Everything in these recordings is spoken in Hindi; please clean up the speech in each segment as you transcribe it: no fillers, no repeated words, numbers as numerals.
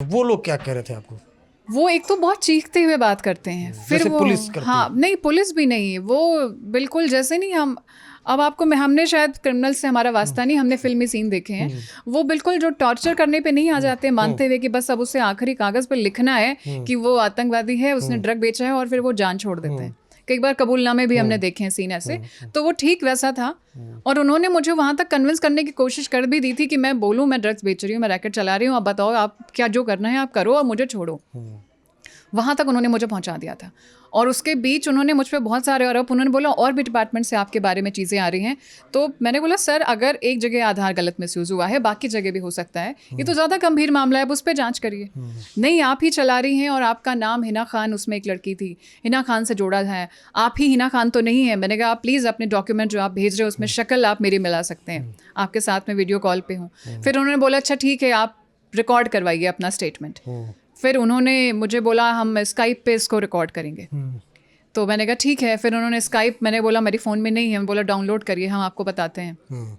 वो लोग क्या कह रहे थे आपको? वो एक तो बहुत चीखते हुए बात करते हैं, फिर जैसे वो पुलिस करती हाँ है। नहीं पुलिस भी नहीं है वो, बिल्कुल जैसे नहीं हम अब आपको हमने शायद क्रिमिनल से हमारा वास्ता नहीं, हमने फिल्मी सीन देखे हैं, वो बिल्कुल जो टॉर्चर करने पे नहीं आ जाते मानते हुए कि बस अब उसे आखिरी कागज पे लिखना है कि वो आतंकवादी है, उसने ड्रग बेचा है, और फिर वो जान छोड़ देते हैं। कई बार कबूलनामे भी हमने देखे हैं सीन ऐसे, तो वो ठीक वैसा था। और उन्होंने मुझे वहां तक कन्विंस करने की कोशिश कर भी दी थी कि मैं बोलूँ मैं ड्रग्स बेच रही हूँ, मैं रैकेट चला रही हूँ, आप बताओ आप क्या जो करना है आप करो और मुझे छोड़ो। वहाँ तक उन्होंने मुझे पहुँचा दिया था। और उसके बीच उन्होंने मुझ पर बहुत सारे आरोप, उन्होंने बोला और भी डिपार्टमेंट से आपके बारे में चीज़ें आ रही हैं। तो मैंने बोला सर अगर एक जगह आधार गलत मिसयूज़ हुआ है, बाकी जगह भी हो सकता है, ये तो ज़्यादा गंभीर मामला है, अब उस पर जांच करिए। नहीं आप ही चला रही हैं, और आपका नाम हिना खान, उसमें एक लड़की थी हिना खान से जोड़ा है, आप ही हिना खान तो नहीं है। मैंने कहा आप प्लीज़ अपने डॉक्यूमेंट जो आप भेज रहे हो उसमें शक्ल आप मेरी मिला सकते हैं, आपके साथ में वीडियो कॉल पे हूँ। फिर उन्होंने बोला अच्छा ठीक है आप रिकॉर्ड करवाइए अपना स्टेटमेंट। फिर उन्होंने मुझे बोला हम स्काइप पे इसको रिकॉर्ड करेंगे। तो मैंने कहा ठीक है। फिर उन्होंने स्काइप, मैंने बोला मेरी फ़ोन में नहीं है, बोला डाउनलोड करिए हम आपको बताते हैं।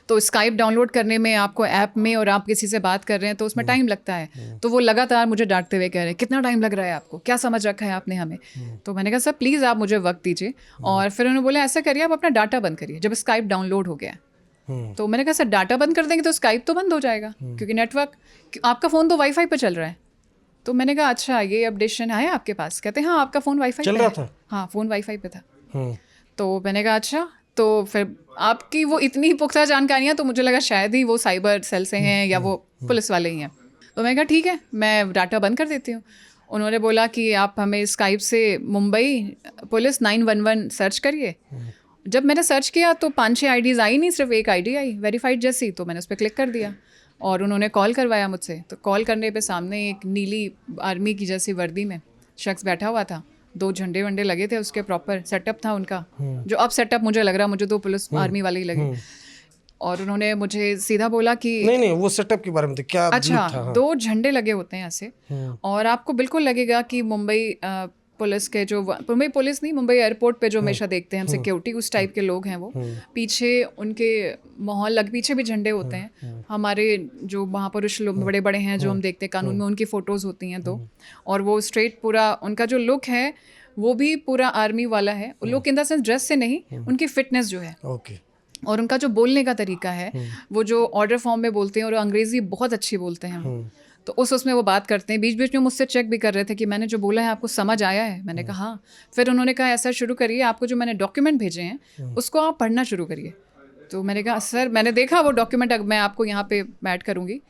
तो स्काइप डाउनलोड करने में आपको ऐप में, और आप किसी से बात कर रहे हैं तो उसमें टाइम लगता है। तो वो लगातार मुझे डांटते हुए कह रहे हैं कितना टाइम लग रहा है आपको, क्या समझ रखा है आपने हमें। तो मैंने कहा सर प्लीज़ आप मुझे वक्त दीजिए। और फिर उन्होंने बोला ऐसा करिए आप अपना डाटा बंद करिए। जब स्काइप डाउनलोड हो गया तो मैंने कहा सर डाटा बंद कर देंगे तो स्काइप तो बंद हो जाएगा, क्योंकि नेटवर्क, आपका फ़ोन तो वाईफाई पे चल रहा है। तो मैंने कहा अच्छा ये अपडेशन है आपके पास? कहते हैं हाँ आपका फ़ोन वाईफाई चल पे रहा है। था? हाँ फ़ोन वाईफाई पे था। तो मैंने कहा अच्छा। तो फिर आपकी वो इतनी पुख्ता जानकारियाँ, तो मुझे लगा शायद ही वो साइबर सेल से हैं या वो पुलिस वाले ही हैं। तो मैंने कहा ठीक है मैं डाटा बंद कर देती हूँ। उन्होंने बोला कि आप हमें स्काइप से मुंबई पुलिस 911 सर्च करिए। जब मैंने सर्च किया तो 5-6 आईडीज़ आई नहीं, सिर्फ एक आईडी आई वेरीफाइड जैसी, तो मैंने उस पर क्लिक कर दिया और उन्होंने कॉल करवाया मुझसे। तो कॉल करने पे सामने एक नीली आर्मी की जैसी वर्दी में शख्स बैठा हुआ था, 2 झंडे वंडे लगे थे उसके, प्रॉपर सेटअप था उनका, जो अब सेटअप मुझे लग रहा, मुझे तो पुलिस आर्मी वाले ही लगे। और उन्होंने मुझे सीधा बोला कि नहीं वो सेटअप के बारे में तो क्या अच्छा लुक था? हाँ। 2 झंडे लगे होते हैं ऐसे, और आपको बिल्कुल लगेगा कि मुंबई पुलिस के जो, मुंबई पुलिस नहीं, मुंबई एयरपोर्ट पे जो हमेशा देखते हैं हम सिक्योरिटी, उस टाइप के लोग हैं वो। पीछे उनके माहौल लग, पीछे भी झंडे होते हैं। हमारे जो महापुरुष लोग बड़े बड़े हैं जो हम देखते हैं कानून में, उनकी फ़ोटोज़ होती हैं 2। और वो स्ट्रेट पूरा उनका जो लुक है वो भी पूरा आर्मी वाला है। Look in the sense dress से नहीं, उनकी फिटनेस जो है ओके। और उनका जो बोलने का तरीका है, वो जो ऑर्डर फॉर्म में बोलते हैं, और अंग्रेज़ी बहुत अच्छी बोलते हैं वो। तो उसमें वो बात करते हैं। बीच बीच में मुझसे चेक भी कर रहे थे कि मैंने जो बोला है आपको समझ आया है। मैंने कहा हाँ। फिर उन्होंने कहा ऐसा शुरू करिए, आपको जो मैंने डॉक्यूमेंट भेजे हैं उसको आप पढ़ना शुरू करिए। तो मैंने कहा सर मैंने देखा वो डॉक्यूमेंट, मैं आपको यहाँ पे ऐड करूँगी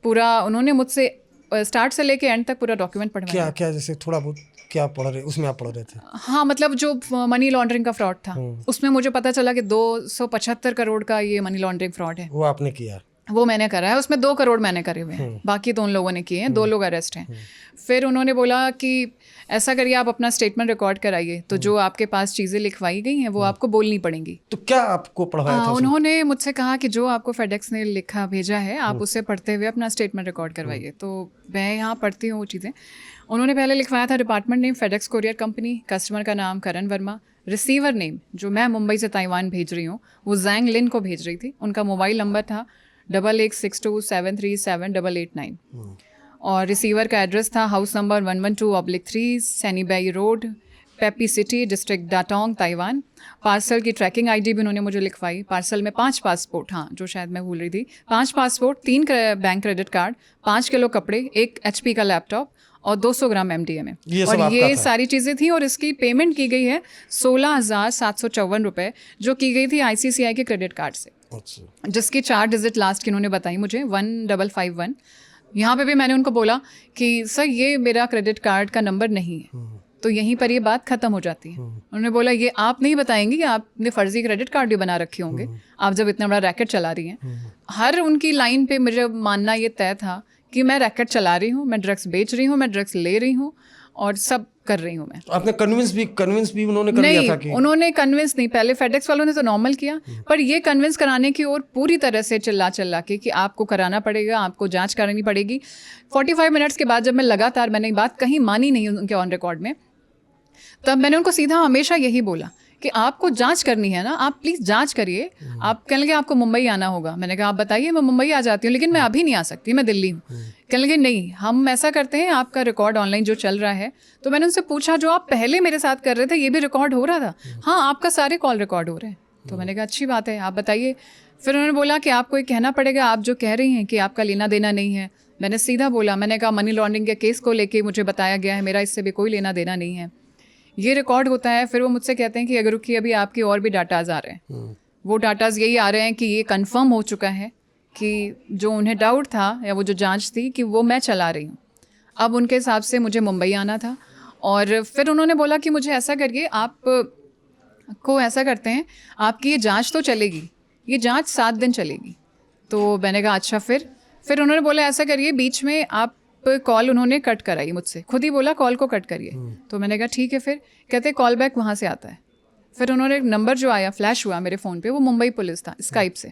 पूरा। उन्होंने मुझसे स्टार्ट से लेके एंड तक पूरा डॉक्यूमेंट पढ़वाया। क्या क्या जैसे थोड़ा बहुत क्या पढ़ रहे, उसमें आप पढ़ रहे थे? हाँ मतलब जो मनी लॉन्ड्रिंग का फ्रॉड था उसमें मुझे पता चला कि 275 करोड़ का ये मनी लॉन्ड्रिंग फ्रॉड है। वो आपने किया? वो मैंने करा है, उसमें 2 करोड़ मैंने करे हुए हैं, बाकी तो उन लोगों ने किए हैं। 2 लोग अरेस्ट हैं। फिर उन्होंने बोला कि ऐसा करिए आप अपना स्टेटमेंट रिकॉर्ड कराइए, तो जो आपके पास चीज़ें लिखवाई गई हैं वो आपको बोलनी पड़ेंगी। तो क्या आपको पढ़वाया था उसमें? उन्होंने मुझसे कहा कि जो आपको फेडेक्स ने लिखा भेजा है आप उसे पढ़ते हुए अपना स्टेटमेंट रिकॉर्ड करवाइए। तो मैं यहाँ पढ़ती हूँ वो चीज़ें। उन्होंने पहले लिखवाया था department name FedEx courier company, customer का नाम करण वर्मा, रिसीवर नेम जो मैं मुंबई से ताइवान भेज रही हूँ वो जैंग लिन को भेज रही थी, उनका मोबाइल नंबर था 8862737889, और रिसीवर का एड्रेस था हाउस नंबर 112/3 सैनी बेई रोड, पेपी city, district Datong, Taiwan. Parcel की ट्रैकिंग आईडी भी उन्होंने मुझे लिखवाई। पार्सल में 5 पासपोर्ट, हाँ जो शायद मैं भूल रही थी, 5 passport, 3 bank credit card, 5 kilo कपड़े, 1 HP का लैपटॉप और 200 ग्राम MDMA, और ये सारी चीज़ें थी। और इसकी पेमेंट की गई है 16,754 रुपये, जो की गई थी ICICI के क्रेडिट कार्ड से, जिसकी 4 डिजिट लास्ट की उन्होंने बताई मुझे 1551। यहाँ पे भी मैंने उनको बोला कि सर ये मेरा क्रेडिट कार्ड का नंबर नहीं है, तो यहीं पर ये बात ख़त्म हो जाती है। उन्होंने बोला ये आप नहीं बताएंगे कि आपने फ़र्ज़ी क्रेडिट कार्ड भी बना रखे होंगे, आप जब इतना बड़ा रैकेट चला रही हैं। हर उनकी लाइन पे मुझे मानना ये तय था कि मैं रैकेट चला रही हूँ, मैं ड्रग्स बेच रही हूँ, मैं ड्रग्स ले रही हूँ, और सब कर रही हूँ मैं। आपने कन्विंस भी उन्होंने कर लिया था कि? उन्होंने कन्विंस नहीं, पहले फेडेक्स वालों ने तो नॉर्मल किया, पर ये कन्विंस कराने की और पूरी तरह से चिल्ला के कि आपको कराना पड़ेगा, आपको जांच करानी पड़ेगी। 45 मिनट्स के बाद जब मैं लगातार, मैंने बात कहीं मानी नहीं उनके ऑन रिकॉर्ड में, तब मैंने उनको सीधा हमेशा यही बोला कि आपको जांच करनी है ना, आप प्लीज़ जांच करिए। आप कहने लगे आपको मुंबई आना होगा। मैंने कहा आप बताइए, मैं मुंबई आ जाती हूँ, लेकिन मैं अभी नहीं आ सकती, मैं दिल्ली हूँ। कहने लगे नहीं, हम ऐसा करते हैं, आपका रिकॉर्ड ऑनलाइन जो चल रहा है। तो मैंने उनसे पूछा जो आप पहले मेरे साथ कर रहे थे ये भी रिकॉर्ड हो रहा था? हाँ, आपका सारे कॉल रिकॉर्ड हो रहे हैं। तो मैंने कहा अच्छी बात है, आप बताइए। फिर उन्होंने बोला कि आपको ये कहना पड़ेगा, आप जो कह रही हैं कि आपका लेना देना नहीं है। मैंने सीधा बोला, मैंने कहा मनी लॉन्ड्रिंग के केस को लेके मुझे बताया गया है, मेरा इससे भी कोई लेना देना नहीं है, ये रिकॉर्ड होता है। फिर वो मुझसे कहते हैं कि अगर रुकिए, अभी आपके और भी डाटाज आ रहे हैं। वो डाटाज यही आ रहे हैं कि ये कंफर्म हो चुका है कि जो उन्हें डाउट था या वो जो जांच थी कि वो मैं चला रही हूँ। अब उनके हिसाब से मुझे मुंबई आना था। और फिर उन्होंने बोला कि मुझे ऐसा करिए, आप को ऐसा करते हैं, आपकी ये जांच तो चलेगी, ये जांच 7 दिन चलेगी। तो मैंने कहा अच्छा। फिर उन्होंने बोला ऐसा करिए, बीच में आप कॉल उन्होंने कट कराई मुझसे, खुद ही बोला कॉल को कट करिए। तो मैंने कहा ठीक है। फिर कहते कॉल बैक वहाँ से आता है। फिर उन्होंने एक नंबर जो आया, फ्लैश हुआ मेरे फ़ोन पे, वो मुंबई पुलिस था, स्काइप से।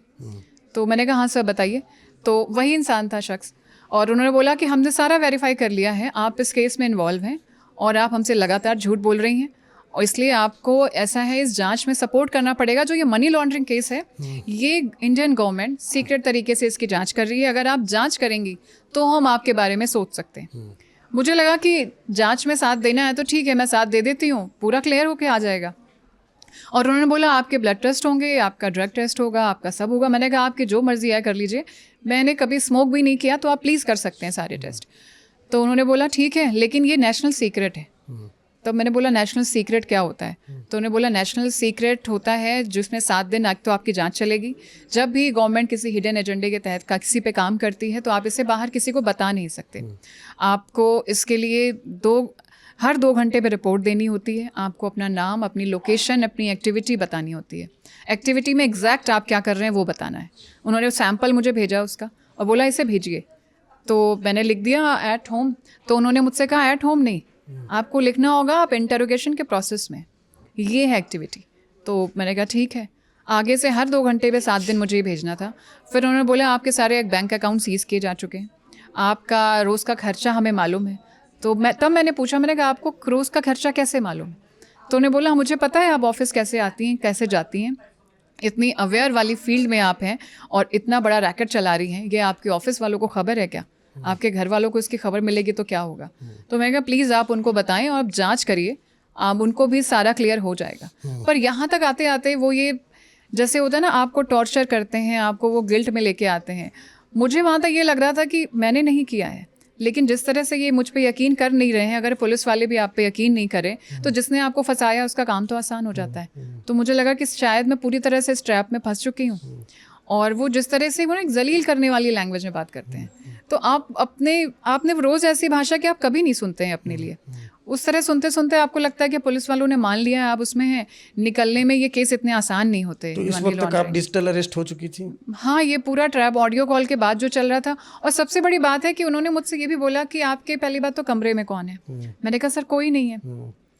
तो मैंने कहा हाँ सर बताइए। तो वही इंसान था, शख्स। और उन्होंने बोला कि हमने सारा वेरीफाई कर लिया है, आप इस केस में इन्वॉल्व हैं और आप हमसे लगातार झूठ बोल रही हैं, और इसलिए आपको ऐसा है इस जांच में सपोर्ट करना पड़ेगा। जो ये मनी लॉन्ड्रिंग केस है, ये इंडियन गवर्नमेंट सीक्रेट तरीके से इसकी जांच कर रही है। अगर आप जांच करेंगी तो हम आपके बारे में सोच सकते हैं। मुझे लगा कि जांच में साथ देना है तो ठीक है, मैं साथ दे देती हूँ, पूरा क्लियर होके आ जाएगा। और उन्होंने बोला आपके ब्लड टेस्ट होंगे, आपका ड्रग टेस्ट होगा, आपका सब होगा। मैंने कहा आपकी जो मर्जी है कर लीजिए, मैंने कभी स्मोक भी नहीं किया, तो आप प्लीज़ कर सकते हैं सारे टेस्ट। तो उन्होंने बोला ठीक है, लेकिन ये नेशनल सीक्रेट है। तब मैंने बोला नेशनल सीक्रेट क्या होता है? तो उन्होंने बोला नेशनल सीक्रेट होता है जिसमें 7 दिन तो आपकी जांच चलेगी। जब भी गवर्नमेंट किसी हिडन एजेंडे के तहत किसी पे काम करती है तो आप इसे बाहर किसी को बता नहीं सकते। आपको इसके लिए हर 2 घंटे पे रिपोर्ट देनी होती है। आपको अपना नाम, अपनी लोकेशन, अपनी एक्टिविटी बतानी होती है। एक्टिविटी में एग्जैक्ट आप क्या कर रहे हैं वो बताना है। उन्होंने सैम्पल मुझे भेजा उसका और बोला इसे भेजिए। तो मैंने लिख दिया एट होम। तो उन्होंने मुझसे कहा एट होम नहीं, आपको लिखना होगा आप इंटरोगेशन के प्रोसेस में, ये है एक्टिविटी। तो मैंने कहा ठीक है। आगे से हर 2 घंटे पे 7 दिन मुझे ही भेजना था। फिर उन्होंने बोला आपके सारे बैंक अकाउंट सीज किए जा चुके हैं, आपका रोज़ का खर्चा हमें मालूम है। तो मैंने पूछा, मैंने कहा आपको रोज़ का खर्चा कैसे मालूम है? तो उन्होंने बोला मुझे पता है आप ऑफिस कैसे आती हैं, कैसे जाती हैं, इतनी अवेयर वाली फील्ड में आप हैं और इतना बड़ा रैकेट चला रही हैं, ये आपके ऑफिस वालों को खबर है क्या? आपके घर वालों को इसकी खबर मिलेगी तो क्या होगा? तो मैंने कहा प्लीज़ आप उनको बताएं और आप जांच करिए, आप उनको भी सारा क्लियर हो जाएगा। पर यहाँ तक आते आते वो ये जैसे होता है ना, आपको टॉर्चर करते हैं, आपको वो गिल्ट में लेके आते हैं। मुझे वहाँ तक ये लग रहा था कि मैंने नहीं किया है, लेकिन जिस तरह से ये मुझ पे यकीन कर नहीं रहे हैं, अगर पुलिस वाले भी आप पे यकीन नहीं करें तो जिसने आपको फंसाया उसका काम तो आसान हो जाता है। तो मुझे लगा कि शायद मैं पूरी तरह से इस ट्रैप में फंस चुकी हूँ। और वो जिस तरह से वो ना एक जलील करने वाली लैंग्वेज में बात करते हैं, तो आपने रोज़ ऐसी भाषा कि आप कभी नहीं सुनते हैं अपने लिए। उस तरह सुनते सुनते आपको लगता है कि पुलिस वालों ने मान लिया है, आप उसमें हैं, निकलने में ये केस इतने आसान नहीं होते। तो इस वक्त तक आप डिजिटल अरेस्ट हो चुकी थी? हाँ, ये पूरा ट्रैप ऑडियो कॉल के बाद जो चल रहा था। और सबसे बड़ी बात है कि उन्होंने मुझसे ये भी बोला कि आपके पहली बात तो कमरे में कौन है? मैंने कहा सर कोई नहीं है,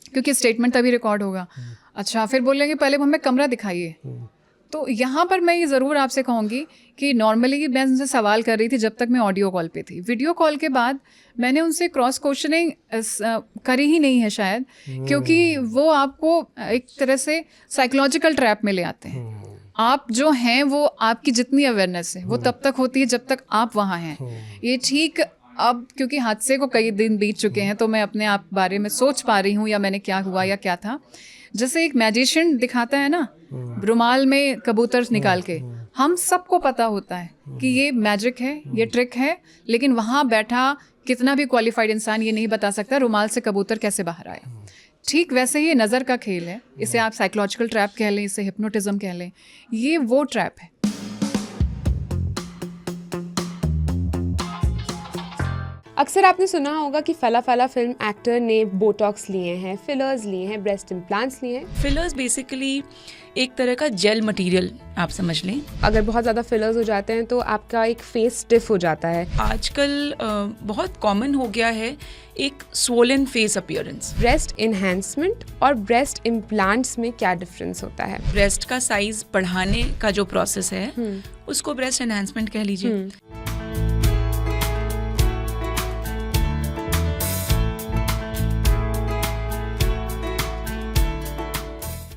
क्योंकि स्टेटमेंट तभी रिकॉर्ड होगा। अच्छा, फिर बोलेंगे पहले हमें कमरा दिखाइए। तो यहाँ पर मैं ये ज़रूर आपसे कहूँगी कि नॉर्मली मैं उनसे सवाल कर रही थी जब तक मैं ऑडियो कॉल पे थी। वीडियो कॉल के बाद मैंने उनसे क्रॉस क्वेश्चनिंग करी ही नहीं है शायद, क्योंकि वो आपको एक तरह से साइकोलॉजिकल ट्रैप में ले आते हैं। आप जो हैं वो आपकी जितनी अवेयरनेस है वो तब तक होती है जब तक आप वहाँ हैं। ये ठीक अब क्योंकि हादसे को कई दिन बीत चुके हैं तो मैं अपने आप बारे में सोच पा रही हूँ या मैंने क्या हुआ या क्या था। जैसे एक मैजिशियन दिखाता है ना रुमाल में कबूतर निकाल के, हम सबको पता होता है कि ये मैजिक है, ये ट्रिक है, लेकिन वहाँ बैठा कितना भी क्वालिफाइड इंसान ये नहीं बता सकता रुमाल से कबूतर कैसे बाहर आए। ठीक वैसे ही नज़र का खेल है, इसे आप साइकोलॉजिकल ट्रैप कह लें, इसे हिप्नोटिज्म कह लें, ये वो ट्रैप है। अक्सर आपने सुना होगा कि फला फिल्म एक्टर ने बोटॉक्स लिए हैं, फिलर्स लिए हैं, ब्रेस्ट इम्प्लांट्स लिए हैं। फिलर्स बेसिकली एक तरह का जेल मटेरियल आप समझ लें। अगर बहुत ज़्यादा फिलर्स हो जाते हैं तो आपका एक फेस स्टिफ हो जाता है। आजकल बहुत कॉमन हो गया है एक swollen face appearance. Breast enhancement और ब्रेस्ट इम्प्लांट्स में क्या डिफरेंस होता है? ब्रेस्ट का साइज बढ़ाने का जो प्रोसेस है उसको ब्रेस्ट एनहांसमेंट कह लीजिए।